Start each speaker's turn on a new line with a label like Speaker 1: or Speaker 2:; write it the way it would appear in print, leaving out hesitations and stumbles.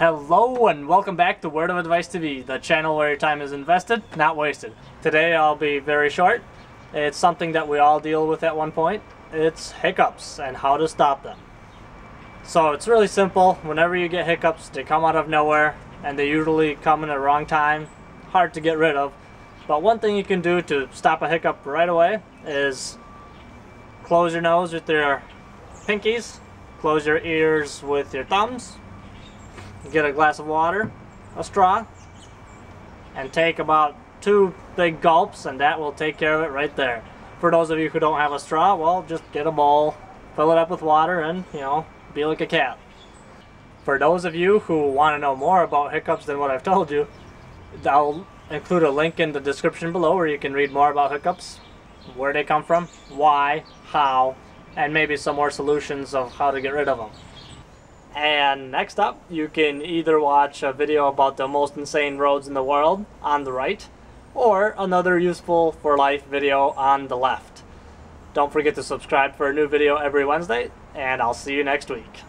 Speaker 1: Hello and welcome back to Word of Advice TV, the channel where your time is invested, not wasted. Today I'll be very short. It's something that we all deal with at one point. It's hiccups and how to stop them. So it's really simple. Whenever you get hiccups, they come out of nowhere and they usually come in the wrong time. Hard to get rid of. But one thing you can do to stop a hiccup right away is close your nose with your pinkies, close your ears with your thumbs, get a glass of water, a straw, and take about 2 big gulps, and that will take care of it right there. For those of you who don't have a straw, well, just get a bowl, fill it up with water, and, be like a cat. For those of you who want to know more about hiccups than what I've told you, I'll include a link in the description below where you can read more about hiccups, where they come from, why, how, and maybe some more solutions of how to get rid of them. And next up, you can either watch a video about the most insane roads in the world on the right, or another useful for life video on the left. Don't forget to subscribe for a new video every Wednesday, and I'll see you next week.